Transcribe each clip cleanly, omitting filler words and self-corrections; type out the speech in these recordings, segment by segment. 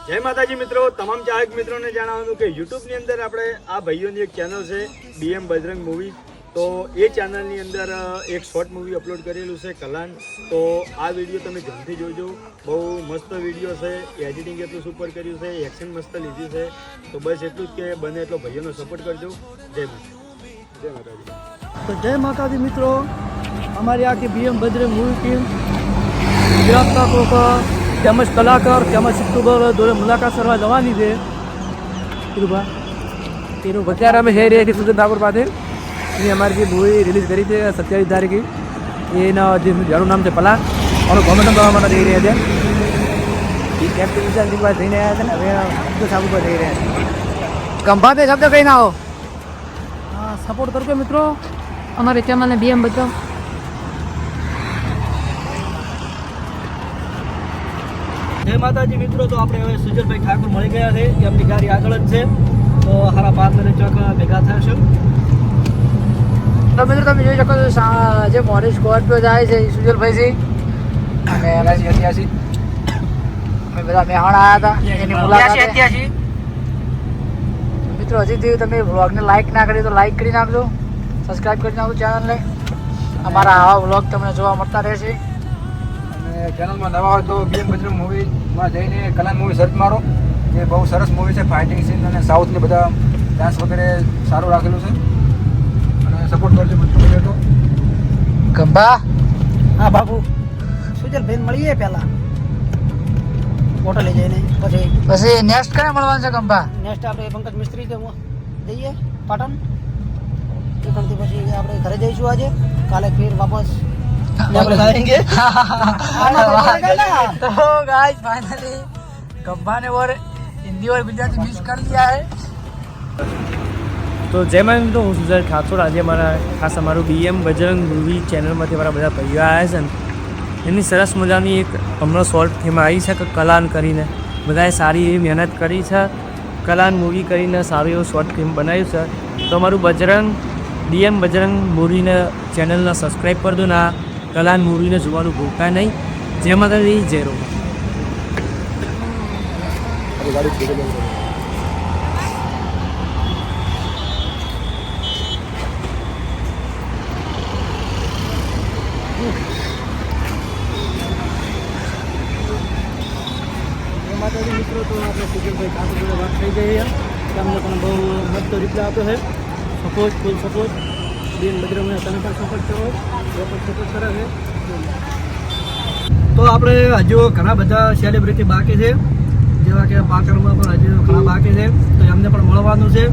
જય માતાજી મિત્રો, તમામ ચાહક મિત્રોને જણાવવાનું કે યુટ્યુબની અંદર આપણે આ ભાઈઓની એક ચેનલ છે BM બજરંગ મૂવી. તો એ ચેનલની અંદર એક શોર્ટ મૂવી અપલોડ કરેલું છે કલાન. તો આ વિડીયો તમે જલ્દી જોજો. બહુ મસ્ત વિડીયો છે, એડિટિંગ એટલું સુપર કર્યું છે, એક્શન મસ્ત લીધી છે. તો બસ એટલું જ કે બને એટલો ભાઈઓનો સપોર્ટ કરજો. જય માતાજી. તો જય માતાજી મિત્રો, અમારી આખી BM બજરંગ મૂવી ટીમ ગુજરાતના લોકો તેમજ કલાકાર તેમજ યુટ્યુબર જોડે મુલાકાત કરવા જવાની છે. અત્યારે અમે જઈ રહ્યા છીએ સુધીર ઠાકોર પાસે. એ અમારી જે મૂવી રિલીઝ કરી છે 27 તારીખે, એના જે જાણું નામ છે પલાન, અમારું ગવર્મેન્ટ કરવા માટે જઈ રહ્યા છે. કેપ્ટન પાસે જઈને આવ્યા છે ને, હવે સાબુ પર જઈ રહ્યા છે. કંભાતે શબ્દ કહીને આવો. હા, સપોર્ટ કરજો મિત્રો અમારી ચેનલને BM બજરંગ. જય માતાજી મિત્રો, તો આપણે હવે સુજલભાઈ ઠાકોર મળી ગયા છે. એમની ગાડી આગળ જ છે, તો હારા 5 મિનિટ ચોક ભેગા થશે. તો મિત્રો તમે જોઈ શકો છો જે મોરી સ્કોર્પિયો જાય છે એ સુજલભાઈ છે અને એનાથી 88 અમે બધા મેહાણા આવ્યા હતા એની મુલાકાત. મિત્રો હજીથી તમે વ્લોગને લાઈક ના કરી તો લાઈક કરી નાખજો, સબસ્ક્રાઈબ કરી નાખજો ચેનલને. અમારા આવા વ્લોગ તમને જોવા મળતા રહેશે. ચેનલમાં નવા હોય તો BM બજરંગ મૂવીમાં જઈને કલાન મૂવી સર્ચ મારો. એ બહુ સરસ મૂવી છે, ફાઇટિંગ સીન અને સાઉથની બધા ડાન્સ વગેરે સારું રાખેલું છે અને સપોર્ટ કરજો મિત્રો. તો ગંભા. હા બાબુ, સુજલભાઈ મળીએ પહેલા હોટલે જઈને, પછી નેક્સ્ટ ક્યારે મળવાનું છે ગંભા? નેક્સ્ટ આપણે પંકજ મિસ્ત્રી કે જઈએ પાટણ. ત્યાંથી પછી આપણે ઘરે જઈશું આજે. કાલે ફેર વાપસ जाएंगे. तो गाइस फाइनली गब्बा ने और हिंदी और गुजराती मिक्स कर दिया है. તો જય માતાજી મિત્રો, હું સુજલ ઠાકોર. આજે ખાસ અમારું BM બજરંગ મૂવી ચેનલમાંથી મારા બધા ભાઈઓ આવ્યા છે ને, એની સરસ મજાની એક હમણાં શોર્ટ ફિલ્મ આવી છે કે કલાન કરીને. બધાએ સારી એવી મહેનત કરી છે. કલાન મૂવી કરીને સારું એવું શોર્ટ ફિલ્મ બનાવ્યું છે. તો અમારું BM બજરંગ મૂવીને ચેનલને સબસ્ક્રાઈબ કરી દો ને આ કલાન મૂવીને જોવાનું ભૂલતા નહીં. જય માતાજી, જય રોમા. માતાજી મિત્રો, તો આપણે સુજલભાઈ ઠાકોર જોડે વાત થઈ ગઈ છે. તમને પણ બહુ મસ્ત રિપ્લાય આપ્યો છે. Support, full support. BM બજરંગને તમે પણ સપોર્ટ કરો, લોકો સપોર્ટ કરે છે. તો આપણે હજુ ઘણા બધા સેલિબ્રિટી બાકી છે, જેવા કે પાટણમાં પણ હજુ ઘણા બાકી છે, તો એમને પણ મળવાનું છે.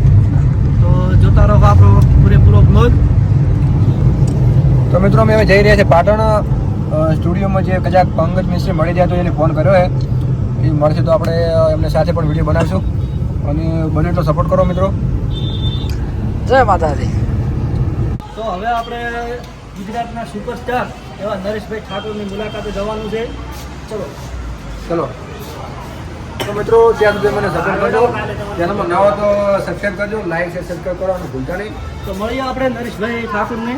તો જોતા રહો આપણો પૂરેપૂરો બ્લોગ. તો મિત્રો અમે હવે જઈ રહ્યા છીએ પાટણ સ્ટુડિયોમાં. જે કદાચ પંકજ મિસ્ત્રી મળી જાય તો એને ફોન કર્યો છે, એ મળશે તો આપણે એમને સાથે પણ વિડીયો બનાવીશું અને બને એટલો સપોર્ટ કરો મિત્રો. જય માતાજી. તો હવે આપણે ગુજરાતના સુપરસ્ટાર એવા નરેશભાઈ ઠાકોરની મુલાકાતે જવાનું છે. ચલો તો મિત્રો, ત્યાં સુધી મને સપોર્ટ કરજો. ચેનલમાં નવા હોય તો સબસ્ક્રાઈબ કરજો, લાઈક છે સબસ્ક્રાઈબ કરવાનું ભૂલતા નહીં. તો મળીએ આપણે નરેશભાઈ ઠાકોરને.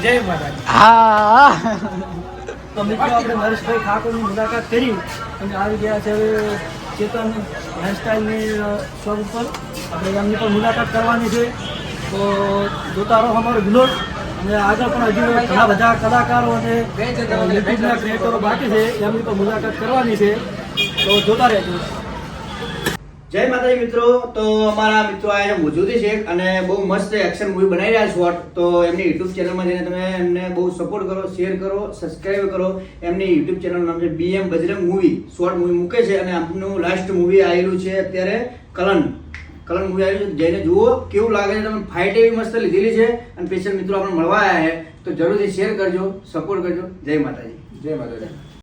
જય માતાજી. હા, તો મિત્રો આપણે નરેશભાઈ ઠાકોરની મુલાકાત કરી અને આવી ગયા છે હવે ચેતન હેરસ્ટાઈલની શોપ ઉપર. આપણે એમની પણ મુલાકાત કરવાની છે. તો જોતા રહો અમારો બ્લોગ. અને આગળ પણ હજુ ઘણા બધા કલાકારો અને યુટ્યુબના ક્રિએટરો બાકી છે, એમની પણ મુલાકાત કરવાની છે. તો જોતા રહેજો. જય માતાજી મિત્રો, તો અમારા મિત્રો આ મોજૂદી છે અને બહુ મસ્ત એક્શન મૂવી બનાવી રહ્યા શોર્ટ. તો એમની યુટ્યુબ ચેનલમાં જઈને તમે એમને બહુ સપોર્ટ કરો, શેર કરો, સબસ્ક્રાઈબ કરો. એમની યુટ્યુબ ચેનલનું નામ છે BM Bajrang movie. Short movie મૂકે છે અને આમનું લાસ્ટ મૂવી આવેલું છે અત્યારે કલન મૂવી આવ્યું છે. જઈને જુઓ કેવું લાગે છે. તમે ફાઇટ એવી મસ્ત લીધેલી છે અને સ્પેશિયલ મિત્રો આપણે મળવા આવ્યા છે, તો જરૂરથી શેર કરજો, સપોર્ટ કરજો. જય માતાજી. જય માતાજી.